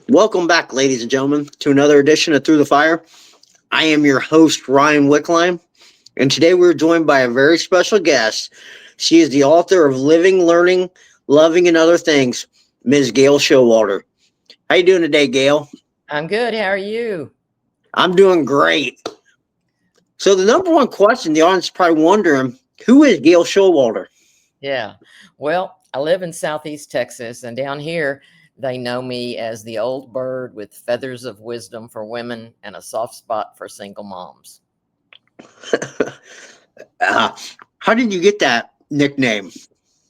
Welcome back, ladies and gentlemen, to another edition of Through the Fire. I am your host, Ryan Wickline, and today we're joined by a very special guest. She is the author of Living, Learning, Loving, and Other Things, Ms. Gail Showalter. How you doing today, Gail? I'm good. How are you? I'm doing great. So the number one question the audience is probably wondering, who is Gail Showalter? Yeah. Well, I live in Southeast Texas, and down here, they know me as the old bird with feathers of wisdom for women and a soft spot for single moms. uh, how did you get that nickname?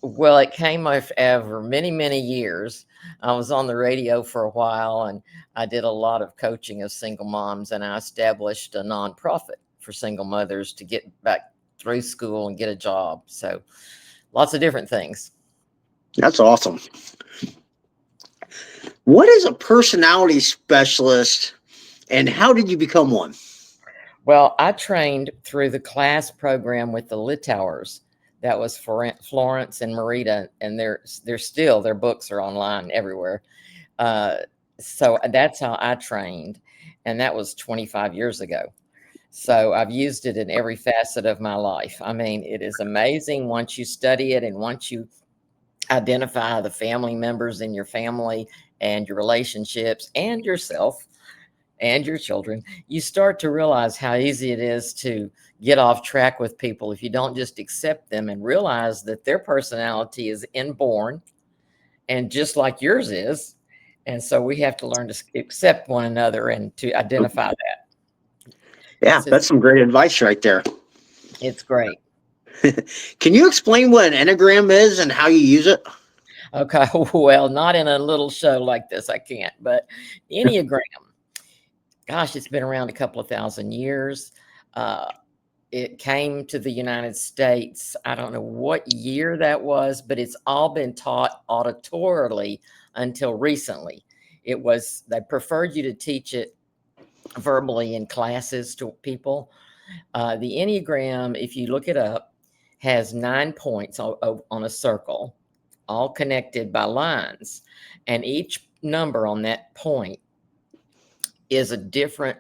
Well, it came over many, many years. I was on the radio for a while, and I did a lot of coaching of single moms, and I established a nonprofit for single mothers to get back through school and get a job. So lots of different things. That's awesome. What is a personality specialist, and how did you become one? Well, I trained through the class program with the Litauers. That was Florence and Marita, and they're still their books are online everywhere. Uh, so that's how I trained, and that was 25 years ago. So I've used it in every facet of my life. I mean, it is amazing once you study it and once you identify the family members in your family and your relationships and yourself and your children, you start to realize how easy it is to get off track with people if you don't just accept them and realize that their personality is inborn and just like yours is. And so we have to learn to accept one another and to identify that. Yeah, It's just, that's some great advice right there. it's great. Can you explain what an Enneagram is and how you use it? Okay. Well, not in a little show like this, I can't, but Enneagram, gosh, it's been around a couple of thousand years. Uh, it came to the United States. I don't know what year that was, but it's all been taught auditorily until recently. They preferred you to teach it verbally in classes to people. The Enneagram, if you look it up, has 9 points on a circle, all connected by lines. And each number on that point is a different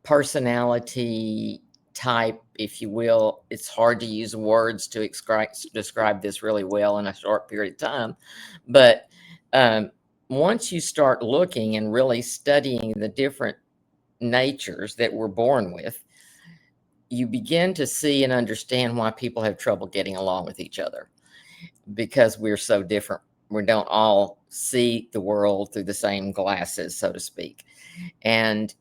personality type, if you will. It's hard to use words to describe this really well in a short period of time. But um, once you start looking and really studying the different natures that we're born with, you begin to see and understand why people have trouble getting along with each other because we're so different. We don't all see the world through the same glasses, so to speak. And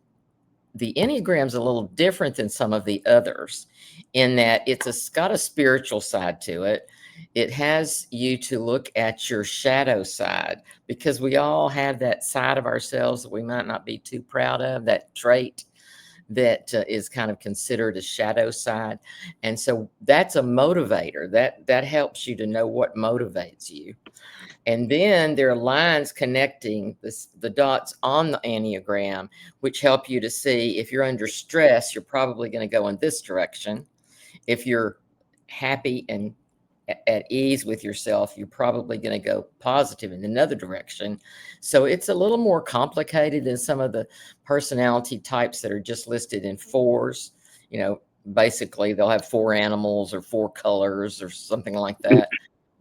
the Enneagram's a little different than some of the others in that got a spiritual side to it. It has you to look at your shadow side because we all have that side of ourselves that we might not be too proud of, that trait that is kind of considered a shadow side. And so that's a motivator that helps you to know what motivates you. And then there are lines connecting the dots on the Enneagram, which help you to see if you're under stress, you're probably going to go in this direction. If you're happy and at ease with yourself, you're probably going to go positive in another direction. So it's a little more complicated than some of the personality types that are just listed in fours. You know, basically they'll have four animals or four colors or something like that.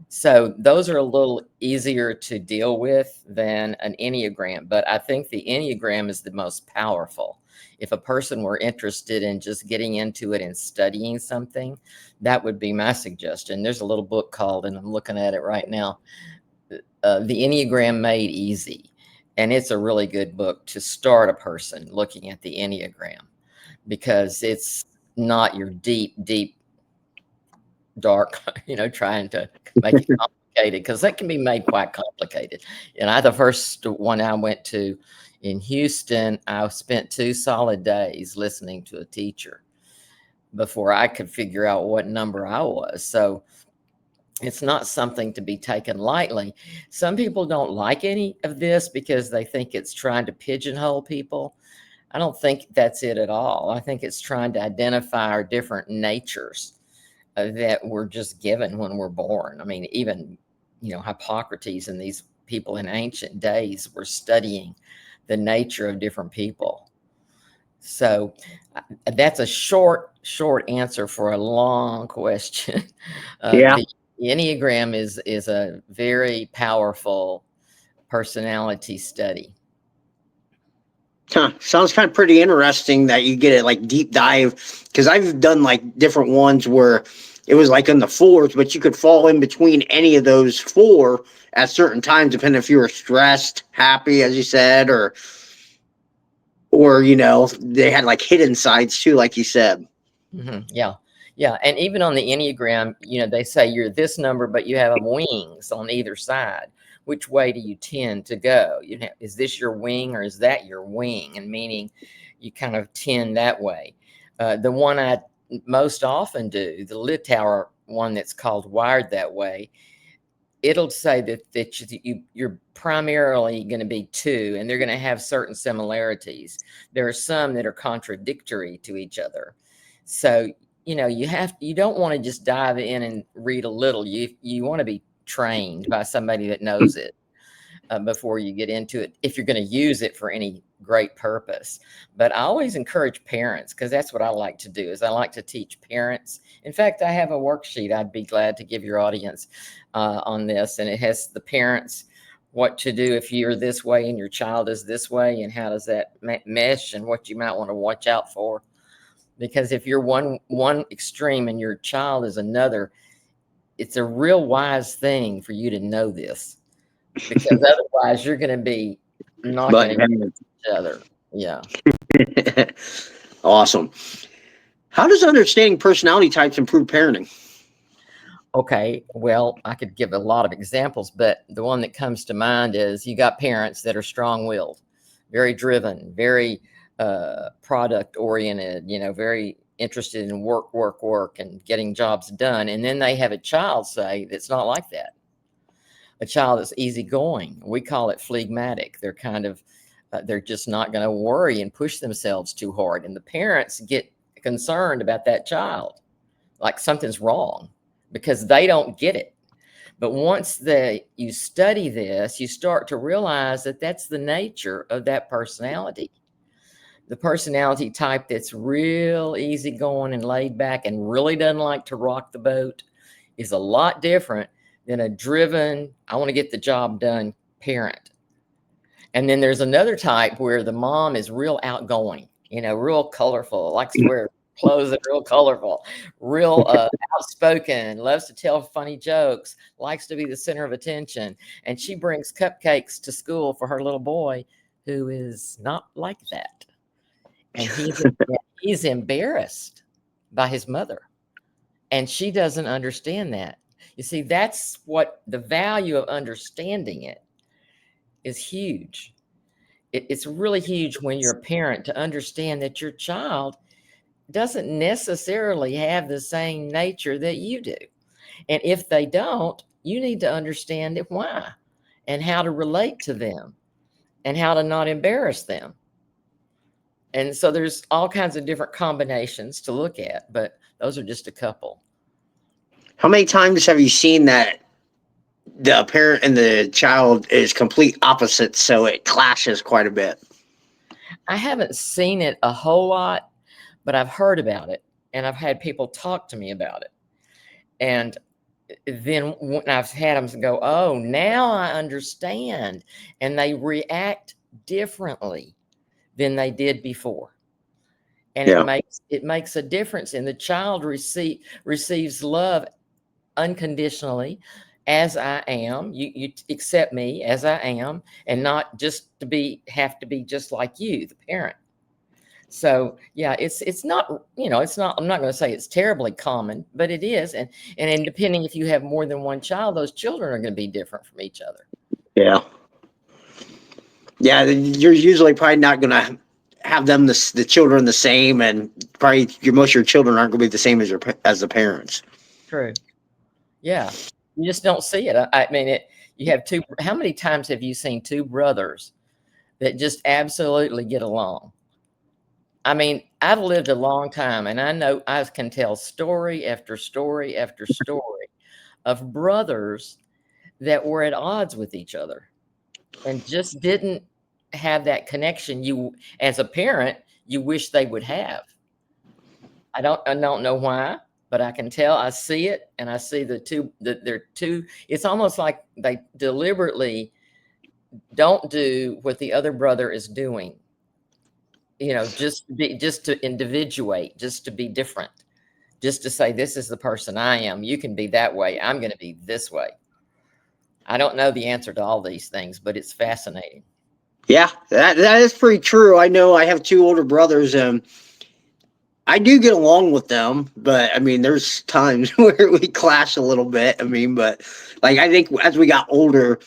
So those are a little easier to deal with than an Enneagram, but I think the Enneagram is the most powerful. If a person were interested in just getting into it and studying something, that would be my suggestion. There's a little book called, and I'm looking at it right now, The Enneagram Made Easy. And it's a really good book to start a person looking at the Enneagram because it's not your deep, deep dark, trying to make it complicated because that can be made quite complicated. And the first one I went to in Houston, I spent 2 solid days listening to a teacher before I could figure out what number I was. So it's not something to be taken lightly. Some people don't like any of this because they think it's trying to pigeonhole people. I don't think that's it at all. I think it's trying to identify our different natures that we're just given when we're born. I mean, even, Hippocrates and these people in ancient days were studying the nature of different people. So that's a short answer for a long question. Yeah. The Enneagram is a very powerful personality study. Huh. Sounds kind of pretty interesting that you get it like deep dive, because I've done like different ones where it was like in the fours, but you could fall in between any of those four at certain times, depending if you were stressed, happy, as you said, or they had like hidden sides too, like you said. Yeah. Yeah. And even on the Enneagram, they say you're this number, but you have wings on either side. Which way do you tend to go? Is this your wing or is that your wing? And meaning you kind of tend that way. The one I most often do, the Litauer one that's called Wired That Way, it'll say that you're primarily going to be two, and they're going to have certain similarities. There are some that are contradictory to each other. So, you don't want to just dive in and read a little. You want to be trained by somebody that knows it before you get into it, if you're going to use it for any great purpose. But I always encourage parents, because that's what I like to do, is I like to teach parents. In fact, I have a worksheet I'd be glad to give your audience on this, and it has the parents what to do if you're this way and your child is this way, and how does that mesh, and what you might want to watch out for. Because if you're one extreme and your child is another, it's a real wise thing for you to know this, because otherwise you're going to be knocking But against each other. Yeah. awesome. How does understanding personality types improve parenting? Okay. Well, I could give a lot of examples, but the one that comes to mind is you got parents that are strong-willed, very driven, very product oriented, very interested in work, and getting jobs done. And then they have a child, say, that's not like that. A child that's easygoing. We call it phlegmatic. They're kind of, they're just not going to worry and push themselves too hard. And the parents get concerned about that child, like something's wrong, because they don't get it. But once you study this, you start to realize that that's the nature of that personality. The personality type that's real easygoing and laid back and really doesn't like to rock the boat is a lot different than a driven, I want to get the job done parent. And then there's another type where the mom is real outgoing, real colorful, likes to wear clothes that are real colorful, real outspoken, loves to tell funny jokes, likes to be the center of attention. And she brings cupcakes to school for her little boy who is not like that. And he's embarrassed by his mother. And she doesn't understand that. You see, that's what the value of understanding it is huge. It's really huge when you're a parent to understand that your child doesn't necessarily have the same nature that you do. And if they don't, you need to understand it why, and how to relate to them, and how to not embarrass them. And so there's all kinds of different combinations to look at, but those are just a couple. How many times have you seen that the parent and the child is complete opposites, so it clashes quite a bit? I haven't seen it a whole lot, but I've heard about it, and I've had people talk to me about it. And then when I've had them go, oh, now I understand. And they react differently than they did before. And Yeah. it makes a difference. And the child receives love unconditionally, as I am. You accept me as I am, and not just have to be just like you, the parent. So yeah, it's not, it's not, I'm not going to say it's terribly common, but it is. And depending if you have more than one child, those children are going to be different from each other. Yeah. Yeah, you're usually probably not going to have the children the same, and probably most of your children aren't going to be the same as the parents. True. Yeah. You just don't see it. I mean, you have how many times have you seen two brothers that just absolutely get along? I mean, I've lived a long time, and I know I can tell story after story after story of brothers that were at odds with each other. and just didn't have that connection you, as a parent, you wish they would have. I don't know why, but I can tell. I see it, and I see that they're two. It's almost like they deliberately don't do what the other brother is doing. Just to individuate, just to be different, just to say, this is the person I am. You can be that way. I'm going to be this way. I don't know the answer to all these things, but it's fascinating. Yeah, that is pretty true. I know I have two older brothers, and I do get along with them, but I mean, there's times where we clash a little bit. I mean, but like I think as we got older,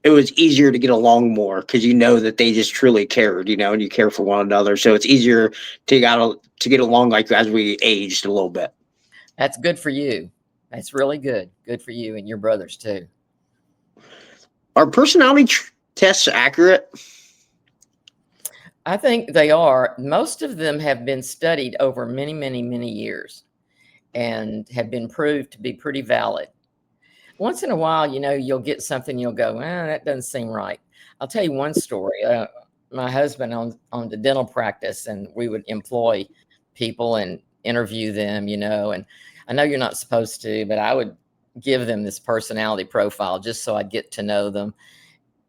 it was easier to get along more because you know that they just truly cared, and you care for one another. So it's easier to get along like as we aged a little bit. That's good for you. That's really good. Good for you and your brothers too. Are personality tests accurate? I think they are. Most of them have been studied over many, many, many years and have been proved to be pretty valid. Once in a while, you'll get something, you'll go, that doesn't seem right. I'll tell you one story. My husband owned a dental practice, and we would employ people and interview them, and I know you're not supposed to, but I would give them this personality profile just so I'd get to know them.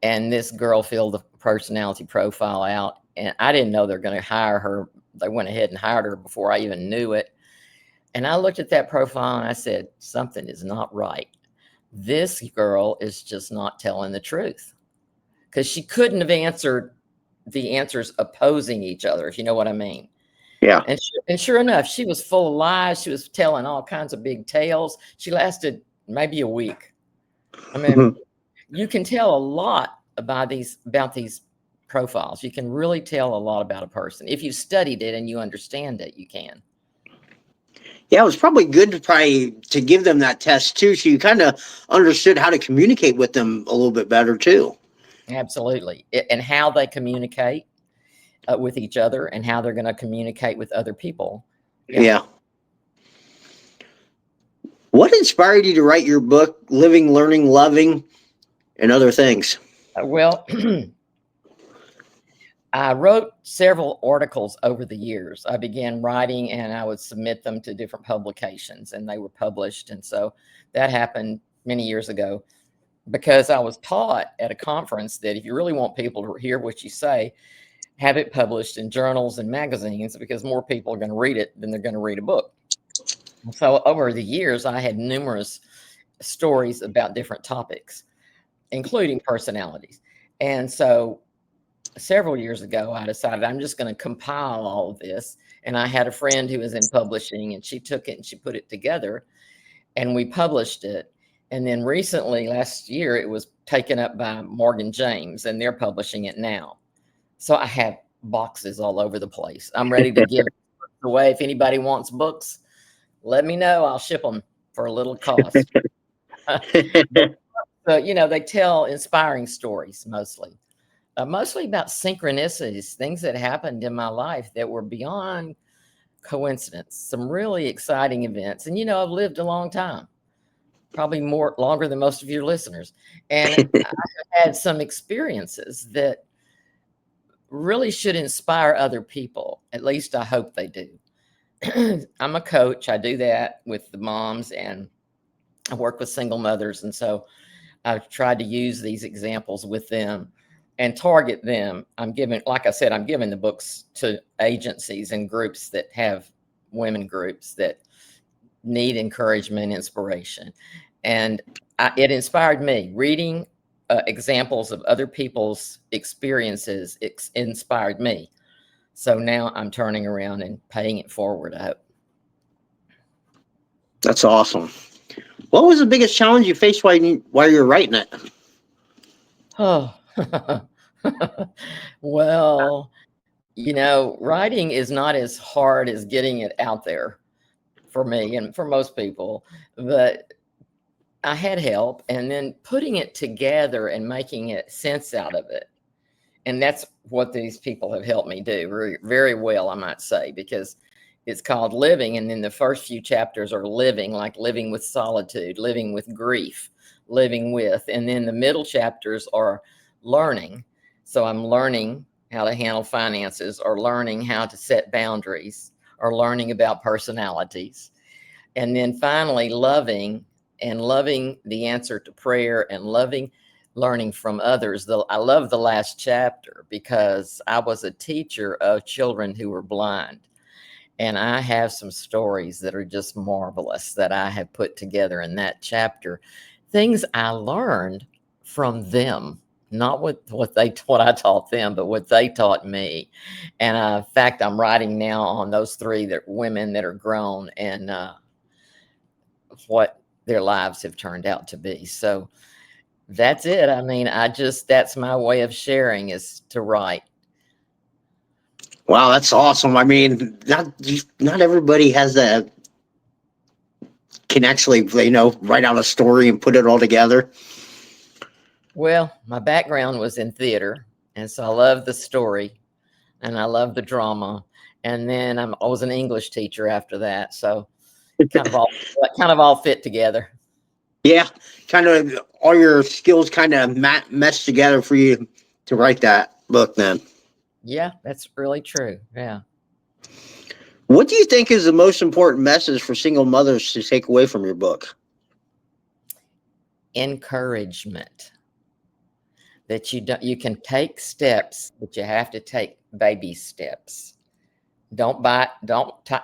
And this girl filled the personality profile out, and I didn't know they're going to hire her. They went ahead and hired her before I even knew it. And I looked at that profile and I said, something is not right. This girl is just not telling the truth, because she couldn't have answered the answers opposing each other, if you know what I mean. Yeah. And sure enough, she was full of lies. She was telling all kinds of big tales. She lasted maybe a week. I mean, you can tell a lot about these profiles. You can really tell a lot about a person. If you've studied it and you understand it, you can. Yeah, it was probably good to give them that test too, so you kind of understood how to communicate with them a little bit better too. Absolutely. And how they communicate with each other, and how they're going to communicate with other people. Yeah. What inspired you to write your book, Living, Learning, Loving, and Other Things? Well, I wrote several articles over the years. I began writing, and I would submit them to different publications, and they were published. And so that happened many years ago, because I was taught at a conference that if you really want people to hear what you say, have it published in journals and magazines, because more people are going to read it than they're going to read a book. So over the years, I had numerous stories about different topics, including personalities. And so several years ago, I decided I'm just going to compile all of this. And I had a friend who was in publishing, and she took it and she put it together, and we published it. And then recently, last year, it was taken up by Morgan James, and they're publishing it now. So I have boxes all over the place. I'm ready to give away. If anybody wants books, let me know. I'll ship them for a little cost. So, they tell inspiring stories mostly about synchronicities, things that happened in my life that were beyond coincidence, some really exciting events. And, I've lived a long time, probably longer than most of your listeners. And I had some experiences that really should inspire other people. At least I hope they do. I'm a coach. I do that with the moms, and I work with single mothers. And so I've tried to use these examples with them and target them. Like I said, I'm giving the books to agencies and groups that have women groups that need encouragement, inspiration. And it inspired me. Reading examples of other people's experiences inspired me. So now I'm turning around and paying it forward, I hope. That's awesome. What was the biggest challenge you faced while you're writing it? Oh, well, writing is not as hard as getting it out there for me and for most people, but I had help, and then putting it together and making it sense out of it. And that's what these people have helped me do very, very well, I might say, because it's called Living. And then the first few chapters are living, like living with solitude, living with grief, living with. And then the middle chapters are learning. So I'm learning how to handle finances, or learning how to set boundaries, or learning about personalities. And then finally, loving, and loving the answer to prayer, and learning from others. I love the last chapter because I was a teacher of children who were blind. And I have some stories that are just marvelous that I have put together in that chapter. Things I learned from them, not what I taught them, but what they taught me. And in fact, I'm writing now on those three women that are grown, and what their lives have turned out to be. So that's it. I mean, that's my way of sharing, is to write. Wow, that's awesome. I mean, not everybody has that, can actually, write out a story and put it all together. Well, my background was in theater, and so I love the story, and I love the drama. And then I was an English teacher after that, so kind of all fit together. Yeah, kind of all your skills kind of meshed together for you to write that book then. Yeah, that's really true. Yeah. What do you think is the most important message for single mothers to take away from your book? Encouragement. That you can take steps, but you have to take baby steps. Don't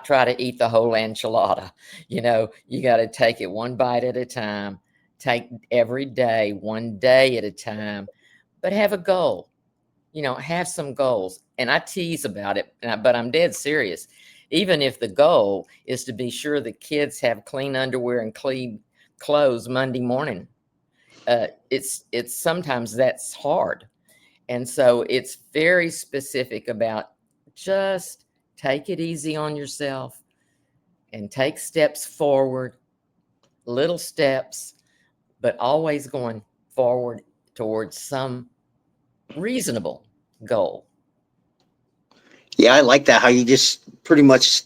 try to eat the whole enchilada. You got to take it one bite at a time. Take every day, one day at a time, but have a goal. Have some goals. And I tease about it, but I'm dead serious. Even if the goal is to be sure the kids have clean underwear and clean clothes Monday morning, it's sometimes that's hard. And so it's very specific about just take it easy on yourself and take steps forward, little steps, but always going forward towards some reasonable goal. Yeah, I like that. How you just pretty much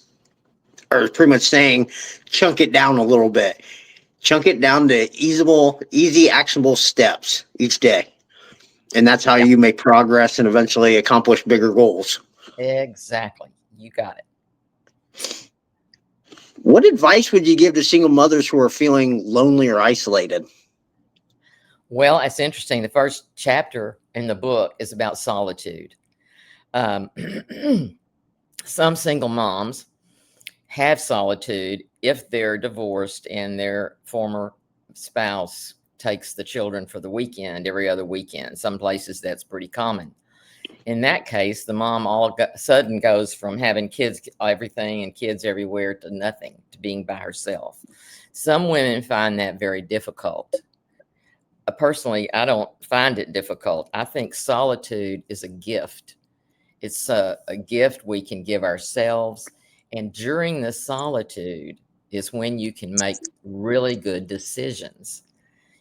saying, chunk it down a little bit. Chunk it down to easy, actionable steps each day. And that's how Yeah, you make progress and eventually accomplish bigger goals. exactly. You got it. What advice would you give to single mothers who are feeling lonely or isolated? Well, it's interesting. The first chapter in the book is about solitude. Um, some single moms have solitude if they're divorced and their former spouse takes the children for the weekend every other weekend. Some places that's pretty common. In that case, the mom all of a sudden goes from having kids everything and kids everywhere to nothing, to being by herself. Some women find that very difficult. Personally, I don't find it difficult. I think solitude is a gift. It's a gift we can give ourselves. And during the solitude is when you can make really good decisions.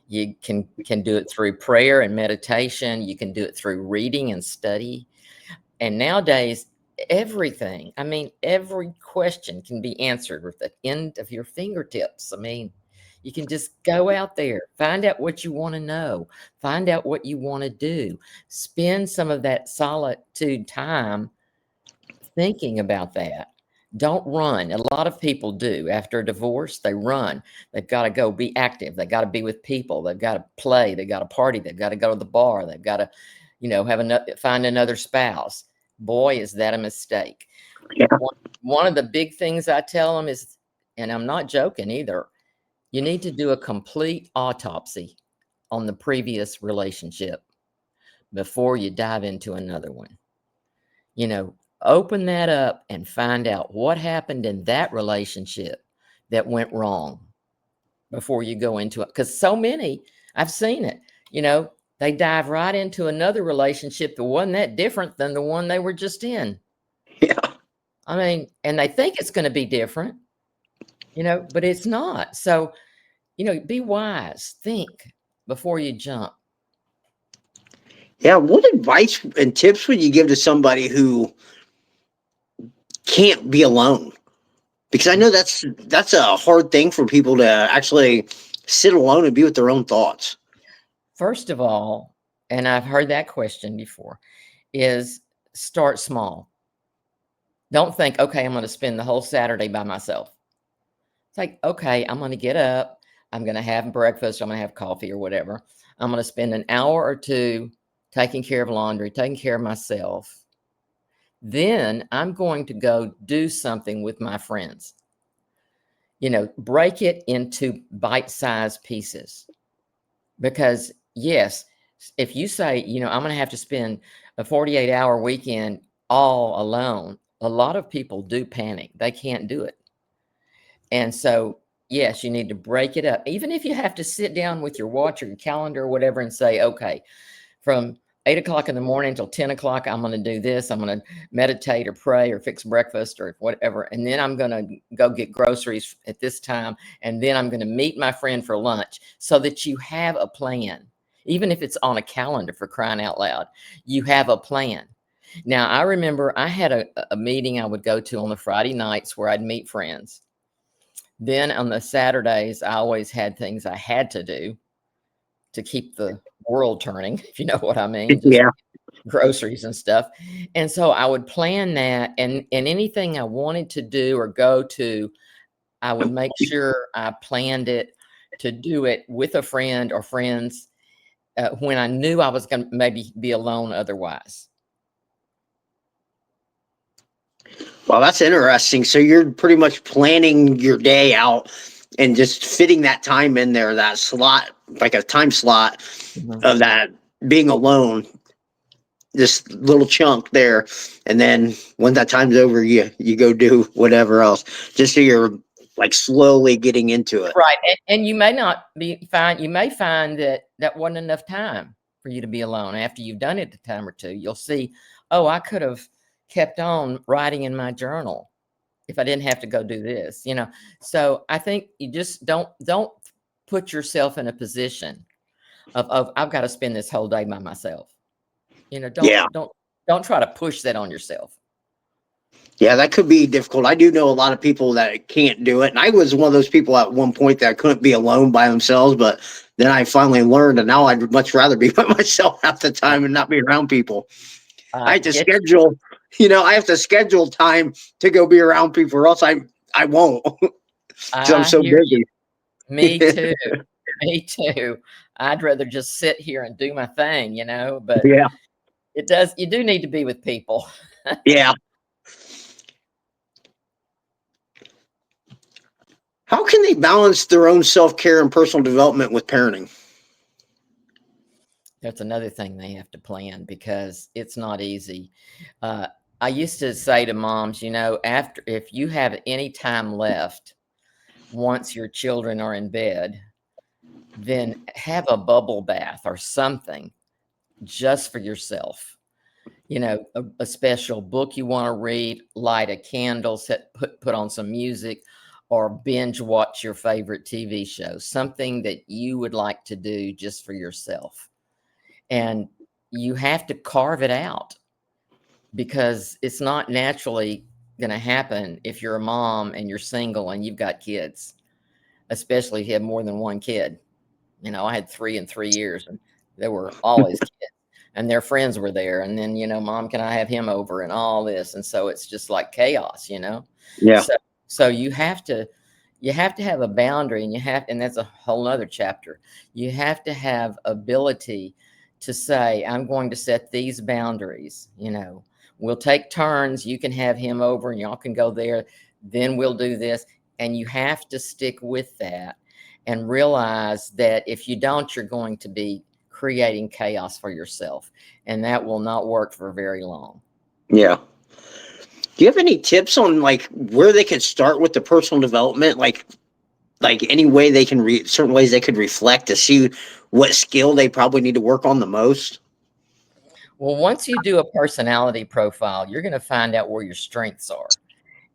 You can do it through prayer and meditation. You can do it through reading and study. And nowadays, everything, I mean, every question can be answered with the end of your fingertips. I mean, you can just go out there, find out what you want to know, find out what you want to do, spend some of that solitude time thinking about that. Don't run. A lot of people do. After a divorce, they run. They've got to go be active. They've got to be with people. They've got to play. They've got to party. They've got to go to the bar. They've got to, find another spouse. Boy, is that a mistake. Yeah. One of the big things I tell them is, and I'm not joking either, you need to do a complete autopsy on the previous relationship before you dive into another one. Open that up and find out what happened in that relationship that went wrong before you go into it. Because so many, I've seen it, they dive right into another relationship that wasn't that different than the one they were just in. Yeah. I mean, and they think it's going to be different, but it's not. So, be wise, think before you jump. Yeah. What advice and tips would you give to somebody who can't be alone? Because I know that's a hard thing for people to actually sit alone and be with their own thoughts. First of all, and I've heard that question before, is start small. Don't think, okay, I'm going to spend the whole Saturday by myself. It's like, okay, I'm going to get up. I'm going to have breakfast. I'm going to have coffee or whatever. I'm going to spend an hour or two taking care of laundry, taking care of myself. Then I'm going to go do something with my friends. Break it into bite-sized pieces. Because yes, if you say, I'm going to have to spend a 48-hour weekend all alone, a lot of people do panic. They can't do it. And so, yes, you need to break it up. Even if you have to sit down with your watch or your calendar or whatever and say, okay, from 8 o'clock in the morning until 10 o'clock, I'm going to do this. I'm going to meditate or pray or fix breakfast or whatever. And then I'm going to go get groceries at this time. And then I'm going to meet my friend for lunch, so that you have a plan. Even if it's on a calendar, for crying out loud, you have a plan. Now, I remember I had a meeting I would go to on the Friday nights where I'd meet friends. Then on the Saturdays, I always had things I had to do to keep the world turning, if you know what I mean, just Yeah. groceries and stuff. And so I would plan that, and anything I wanted to do or go to, I would make sure I planned it to do it with a friend or friends when I knew I was going to maybe be alone otherwise. Well, that's interesting. So you're pretty much planning your day out and just fitting that time in there, that slot, like a time slot Mhm. of that being alone, this little chunk there. And then when that time's over, you go do whatever else, just so you're like slowly getting into it. Right. And you may not be fine. You may find that wasn't enough time for you to be alone. After you've done it a time or two, you'll see, oh, I could have kept on writing in my journal if I didn't have to go do this. So I think you just don't put yourself in a position of I've got to spend this whole day by myself. Don't Yeah. don't try to push that on yourself. Yeah, that could be difficult. I do know a lot of people that can't do it. And I was one of those people at one point that couldn't be alone by themselves, but then I finally learned, and now I'd much rather be by myself half the I, time and not be around people. I I have to get schedule, I have to schedule time to go be around people, or else I won't, because I'm I so hear you. busy. Me too. Me too. I'd rather just sit here and do my thing, but Yeah. you do need to be with people. Yeah. How can they balance their own self-care and personal development with parenting? That's another thing they have to plan, because it's not easy. Uh, I used to say to moms, if you have any time left once your children are in bed, then have a bubble bath or something just for yourself. A special book you want to read, light a candle, put on some music, or binge watch your favorite TV show, something that you would like to do just for yourself. And you have to carve it out, because it's not naturally going to happen if you're a mom and you're single and you've got kids, especially if you have more than one kid. I had 3 in 3 years, and they were always kids, and their friends were there. And then, mom, can I have him over, and all this. And so it's just like chaos. Yeah. So you have to have a boundary, and that's a whole nother chapter. You have to have ability to say, I'm going to set these boundaries. We'll take turns. You can have him over and y'all can go there. Then we'll do this. And you have to stick with that and realize that if you don't, you're going to be creating chaos for yourself, and that will not work for very long. Yeah. Do you have any tips on like where they can start with the personal development? Like any way they can certain ways they could reflect to see what skill they probably need to work on the most? Well, once you do a personality profile, you're going to find out where your strengths are.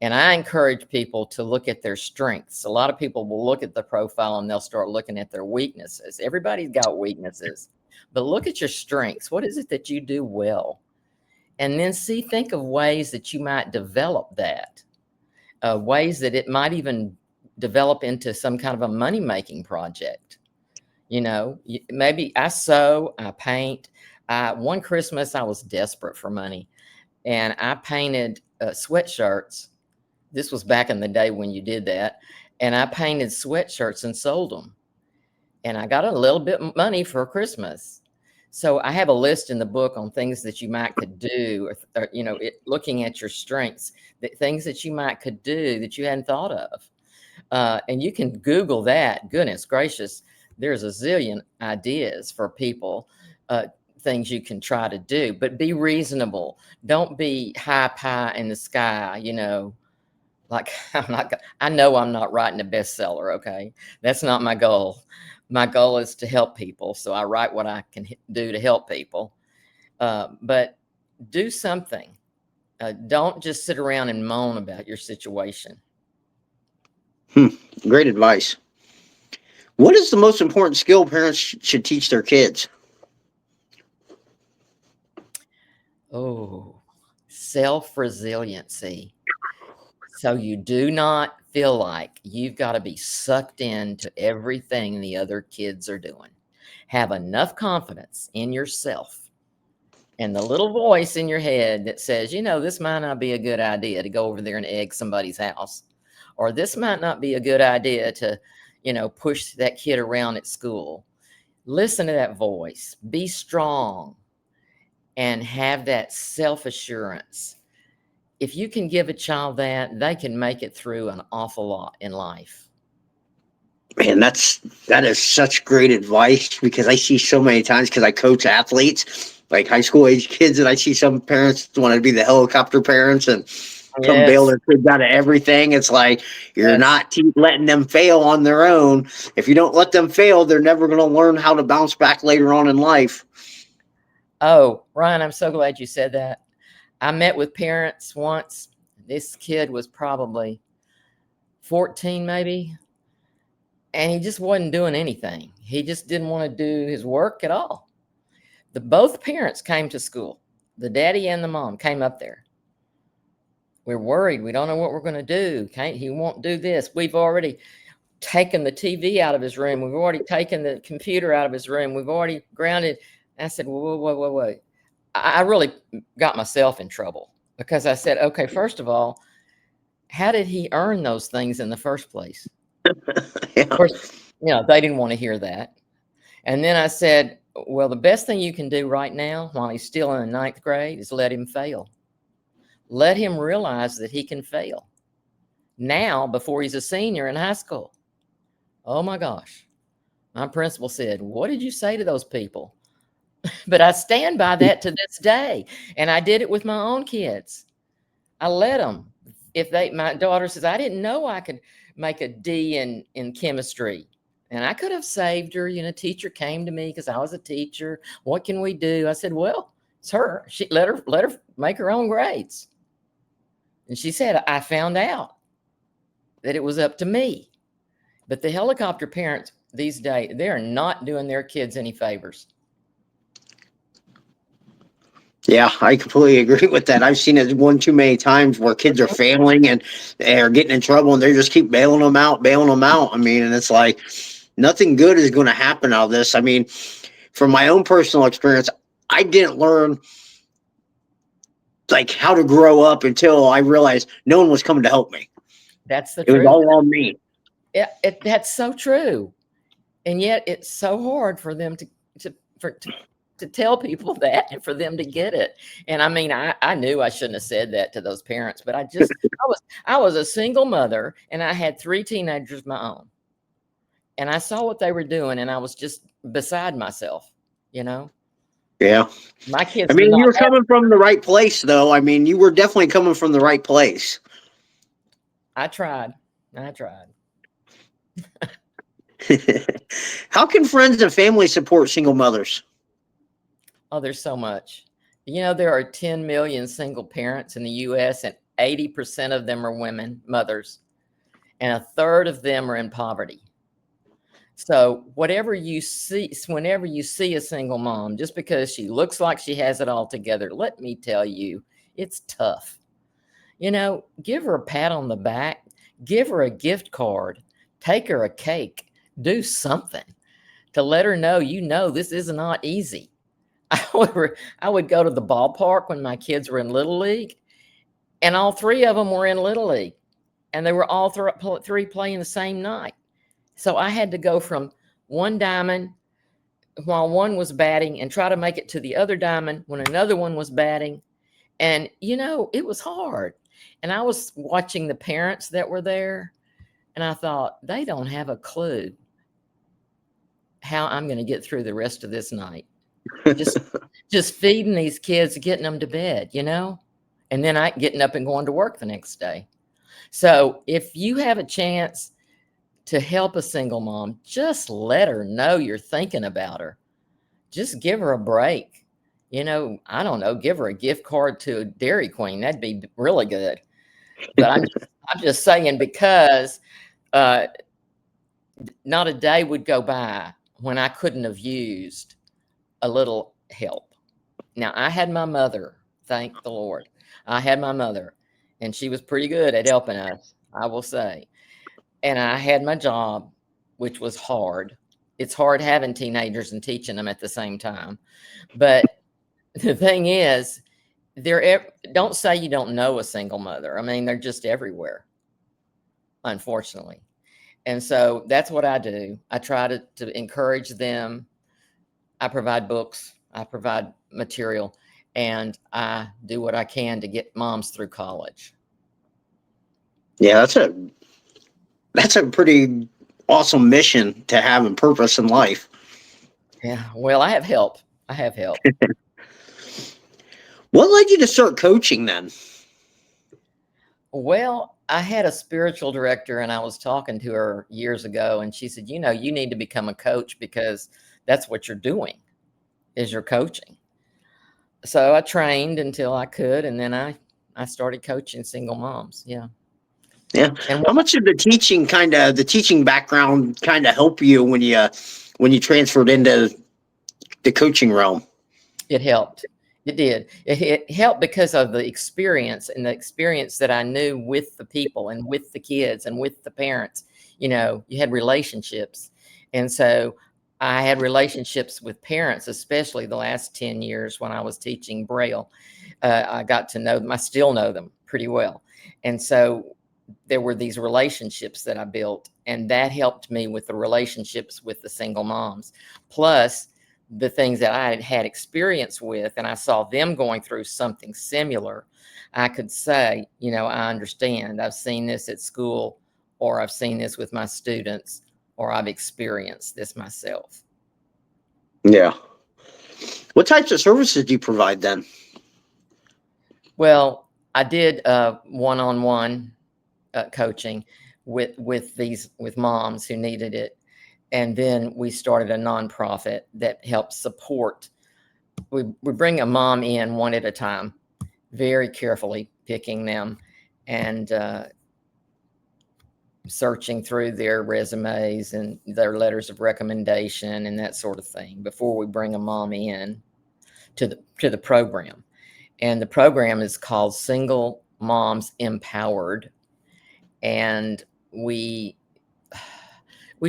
And I encourage people to look at their strengths. A lot of people will look at the profile and they'll start looking at their weaknesses. Everybody's got weaknesses, but look at your strengths. What is it that you do well? And then think of ways that you might develop that, ways that it might even develop into some kind of a money-making project. Maybe I sew, I paint. One Christmas, I was desperate for money, and I painted sweatshirts. This was back in the day when you did that. And I painted sweatshirts and sold them. And I got a little bit of money for Christmas. So I have a list in the book on things that you might could do, looking at your strengths, things that you might could do that you hadn't thought of. And you can Google that. Goodness gracious, there's a zillion ideas for people, things you can try to do, but be reasonable. Don't be high pie in the sky, like I know I'm not writing a bestseller. Okay. That's not my goal. My goal is to help people. So I write what I can do to help people. But do something. Don't just sit around and moan about your situation. Great advice. What is the most important skill parents should teach their kids? Oh, self-resiliency. So you do not feel like you've got to be sucked into everything the other kids are doing. Have enough confidence in yourself and the little voice in your head that says, this might not be a good idea to go over there and egg somebody's house, or this might not be a good idea to, push that kid around at school. Listen to that voice, be strong, and have that self-assurance. If you can give a child that, they can make it through an awful lot in life. Man, that is such great advice, because I see so many times, because I coach athletes, like high school age kids, and I see some parents want to be the helicopter parents and come bail Yes. their kids out of everything. It's like, you're Yes. not letting them fail on their own. If you don't let them fail, they're never going to learn how to bounce back later on in life. Oh, Ryan, I'm so glad you said that. I met with parents once. This kid was probably 14 maybe, and he just wasn't doing anything. He just didn't want to do his work at all. Both parents came to school. The daddy and the mom came up there. We're worried. We don't know what we're going to do. He won't do this. We've already taken the TV out of his room. We've already taken the computer out of his room. We've already grounded. I said, whoa. I really got myself in trouble, because I said, okay, first of all, how did he earn those things in the first place? Yeah. Of course, they didn't want to hear that. And then I said, well, the best thing you can do right now while he's still in the 9th grade is let him fail. Let him realize that he can fail now before he's a senior in high school. Oh my gosh. My principal said, what did you say to those people? But I stand by that to this day. And I did it with my own kids. I let them. My daughter says, I didn't know I could make a D in chemistry. And I could have saved her. Teacher came to me because I was a teacher. What can we do? I said, well, it's her. She let her make her own grades. And she said, I found out that it was up to me. But the helicopter parents these days, they are not doing their kids any favors. Yeah, I completely agree with that. I've seen it one too many times where kids are failing and they're getting in trouble, and they just keep bailing them out. I mean, and it's like, nothing good is going to happen out of this. I mean, from my own personal experience, I didn't learn like how to grow up until I realized no one was coming to help me. That's the It was truth. all on me. Yeah, that's so true. And yet it's so hard for them to tell people that, and for them to get it. And I mean, I knew I shouldn't have said that to those parents, but I was a single mother, and I had 3 teenagers of my own. And I saw what they were doing, and I was just beside myself, Yeah. My kids I do mean, not you were have. coming from the right place, though. I mean, you were definitely coming from the right place. I tried. How can friends and family support single mothers? Oh, there's so much. There are 10 million single parents in the US, and 80% of them are women, mothers, and a third of them are in poverty. So whenever you see a single mom, just because she looks like she has it all together, let me tell you, it's tough. Give her a pat on the back, give her a gift card, take her a cake, do something. to let her know, this is not easy. I would go to the ballpark when my kids were in Little League, and all three of them were in Little League, and they were all three playing the same night. So I had to go from one diamond while one was batting and try to make it to the other diamond when another one was batting. And, it was hard. And I was watching the parents that were there, and I thought, they don't have a clue how I'm going to get through the rest of this night. Just feeding these kids, getting them to bed, and then getting up and going to work the next day. So if you have a chance to help a single mom, just let her know you're thinking about her. Just give her a break. I don't know, give her a gift card to Dairy Queen. That'd be really good. But I'm just saying, because not a day would go by when I couldn't have used a little help. Now, I had my mother, thank the Lord. I had my mother, and she was pretty good at helping us, I will say. And I had my job, which was hard. It's hard having teenagers and teaching them at the same time. But the thing is, don't say you don't know a single mother. I mean, they're just everywhere, unfortunately. And so that's what I do. I try to encourage them. I provide books, I provide material, and I do what I can to get moms through college. Yeah, that's a pretty awesome mission to have and purpose in life. Yeah, well, I have help. What led you to start coaching then? Well, I had a spiritual director, and I was talking to her years ago, and she said, you need to become a coach, because that's what you're doing, is you're coaching. So I trained until I could, and then I started coaching single moms. Yeah. Yeah. And How much did the teaching background kind of help you when you transferred into the coaching realm? it helped. It did. It helped because of the experience, and the experience that I knew with the people and with the kids and with the parents. You had relationships. And so I had relationships with parents, especially the last 10 years when I was teaching Braille. I got to know them. I still know them pretty well. And so there were these relationships that I built, and that helped me with the relationships with the single moms. Plus, the things that I had experience with, and I saw them going through something similar, I could say, I understand. I've seen this at school, or I've seen this with my students, or I've experienced this myself. Yeah. What types of services do you provide then? Well, I did one-on-one coaching with moms who needed it. And then we started a nonprofit that helps support. We bring a mom in one at a time, very carefully picking them and searching through their resumes and their letters of recommendation and that sort of thing before we bring a mom in to the program. And the program is called Single Moms Empowered. And we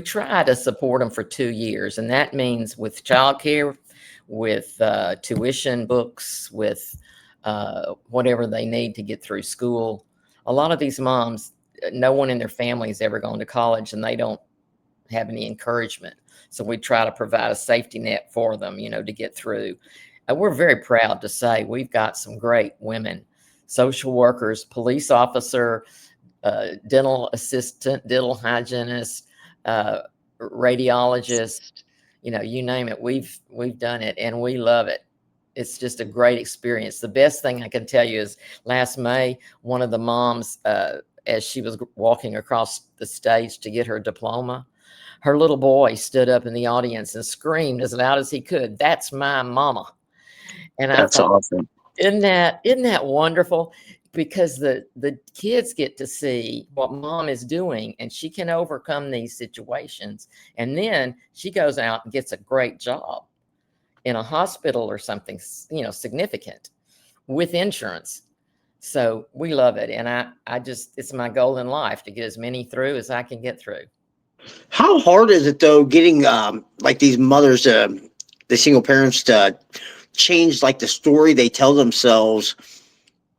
try to support them for 2 years. And that means with childcare, with tuition, books, with whatever they need to get through school. A lot of these moms, no one in their family has ever gone to college, and they don't have any encouragement. So we try to provide a safety net for them, to get through. And we're very proud to say we've got some great women, social workers, police officer, dental assistant, dental hygienist, radiologist, you name it. We've done it, and we love it. It's just a great experience. The best thing I can tell you is last May, one of the moms, as she was walking across the stage to get her diploma, her little boy stood up in the audience and screamed as loud as he could, "That's my mama." And That's awesome. Isn't that wonderful? Because the kids get to see what mom is doing, and she can overcome these situations. And then she goes out and gets a great job in a hospital or something, significant, with insurance. So we love it. And I just, it's my goal in life to get as many through as I can get through. How hard is it though getting like these mothers, the single parents, to change like the story they tell themselves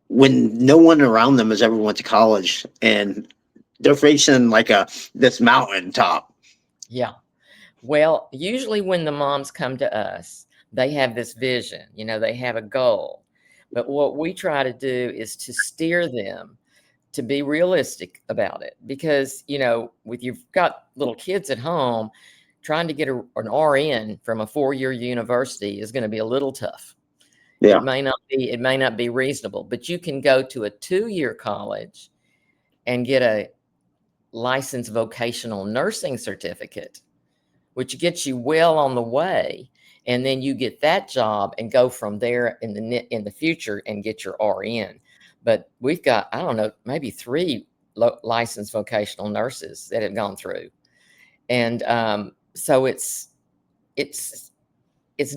when no one around them has ever went to college and they're facing like a this mountain top? Yeah. Well, usually when the moms come to us, they have this vision, they have a goal. But what we try to do is to steer them to be realistic about it. Because, with you've got little kids at home, trying to get an RN from a 4-year university is going to be a little tough. Yeah, It may not be reasonable, but you can go to a 2-year college and get a licensed vocational nursing certificate, which gets you well on the way. And then you get that job and go from there in the future and get your RN. But we've got, I don't know, maybe 3 licensed vocational nurses that have gone through. And so it's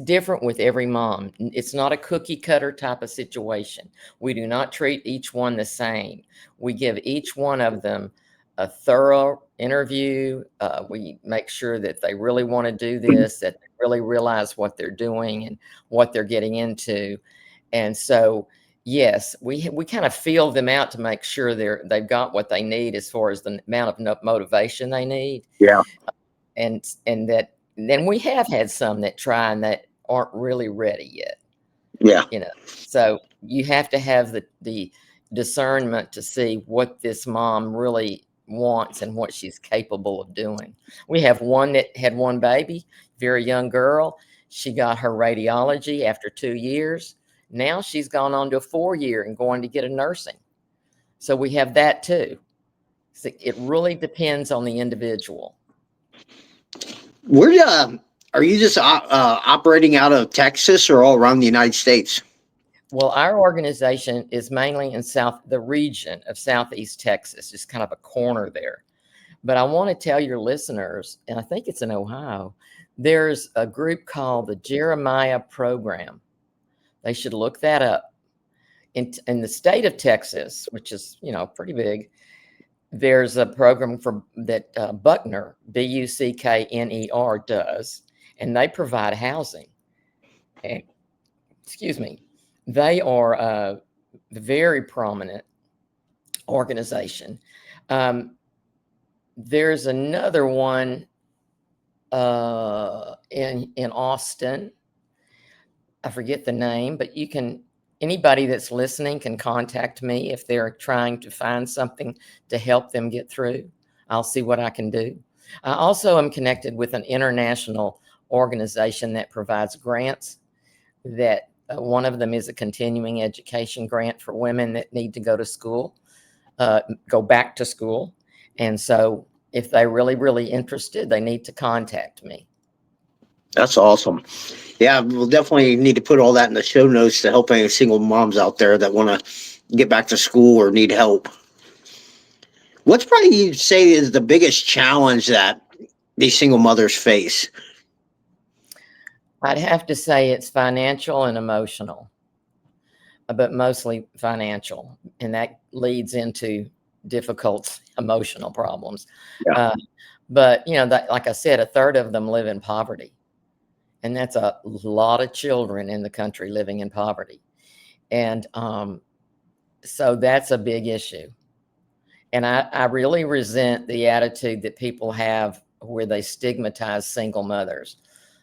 different with every mom. It's not a cookie cutter type of situation. We do not treat each one the same. We give each one of them a thorough interview. We make sure that they really want to do this, that they really realize what they're doing and what they're getting into. And so, yes, we kind of feel them out to make sure they've got what they need as far as the amount of motivation they need. yeah, And that then we have had some that try and that aren't really ready yet, yeah, so you have to have the discernment to see what this mom really wants and what she's capable of doing. We have one that had one baby, very young girl. She got her radiology after 2 years. Now she's gone on to a 4-year and going to get a nursing. So we have that too. So it really depends on the individual. where are you just operating out of Texas or all around the United States? Well, our organization is mainly in the region of Southeast Texas, just kind of a corner there. But I want to tell your listeners, and I think it's in Ohio, there's a group called the Jeremiah Program. They should look that up. In the state of Texas, which is, pretty big, there's a program that Buckner, Buckner, does, and they provide housing. And, excuse me, they are a very prominent organization. There's another one in Austin. I forget the name, but anybody that's listening can contact me if they're trying to find something to help them get through. I'll see what I can do. I also am connected with an international organization that provides grants. That one of them is a continuing education grant for women that need to go to school, go back to school. And so if they're really, really interested, they need to contact me. That's awesome. Yeah, we'll definitely need to put all that in the show notes to help any single moms out there that want to get back to school or need help. What's probably you'd say is the biggest challenge that these single mothers face? I'd have to say it's financial and emotional, but mostly financial. And that leads into difficult emotional problems. Yeah. But, like I said, a third of them live in poverty. And that's a lot of children in the country living in poverty. And so that's a big issue. And I really resent the attitude that people have where they stigmatize single mothers,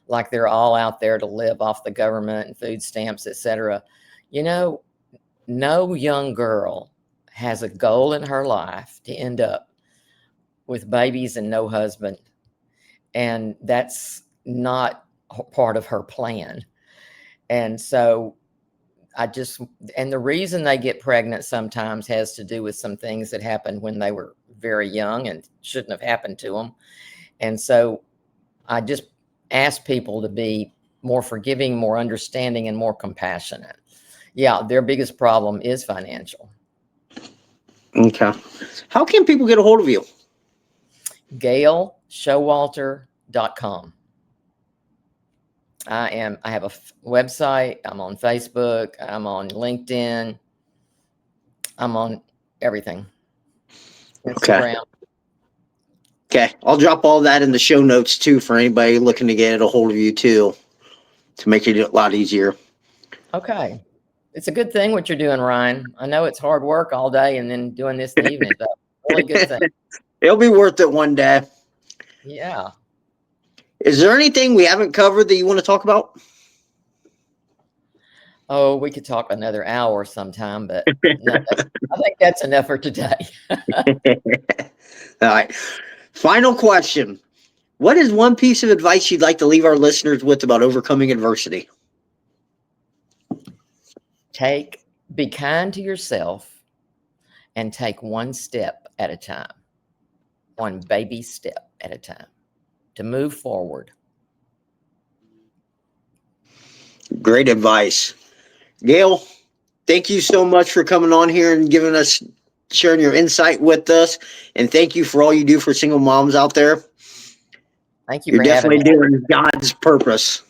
like they're all out there to live off the government and food stamps, etc. No young girl has a goal in her life to end up with babies and no husband. And that's not part of her plan. And so and the reason they get pregnant sometimes has to do with some things that happened when they were very young and shouldn't have happened to them. And so I just ask people to be more forgiving, more understanding, and more compassionate. Yeah, their biggest problem is financial. Okay. How can people get a hold of you? Gail Showalter.com. I have a website. I'm on Facebook. I'm on LinkedIn. I'm on everything. Instagram. Okay, I'll drop all that in the show notes too for anybody looking to get a hold of you too, to make it a lot easier. Okay. It's a good thing what you're doing, Ryan. I know it's hard work all day and then doing this in the evening, but really good thing. It'll be worth it one day. Yeah. Is there anything we haven't covered that you want to talk about? Oh, we could talk another hour sometime, but no, I think that's enough for today. All right. Final question. What is one piece of advice you'd like to leave our listeners with about overcoming adversity? Be kind to yourself and take one step at a time, one baby step at a time to move forward. Great advice. Gail, thank you so much for coming on here and sharing your insight with us. And thank you for all you do for single moms out there. Thank you You're for having definitely me. doing God's purpose.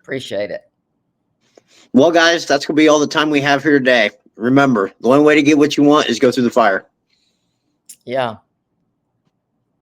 Appreciate it. Well, guys, that's going to be all the time we have here today. Remember, the only way to get what you want is go through the fire. Yeah.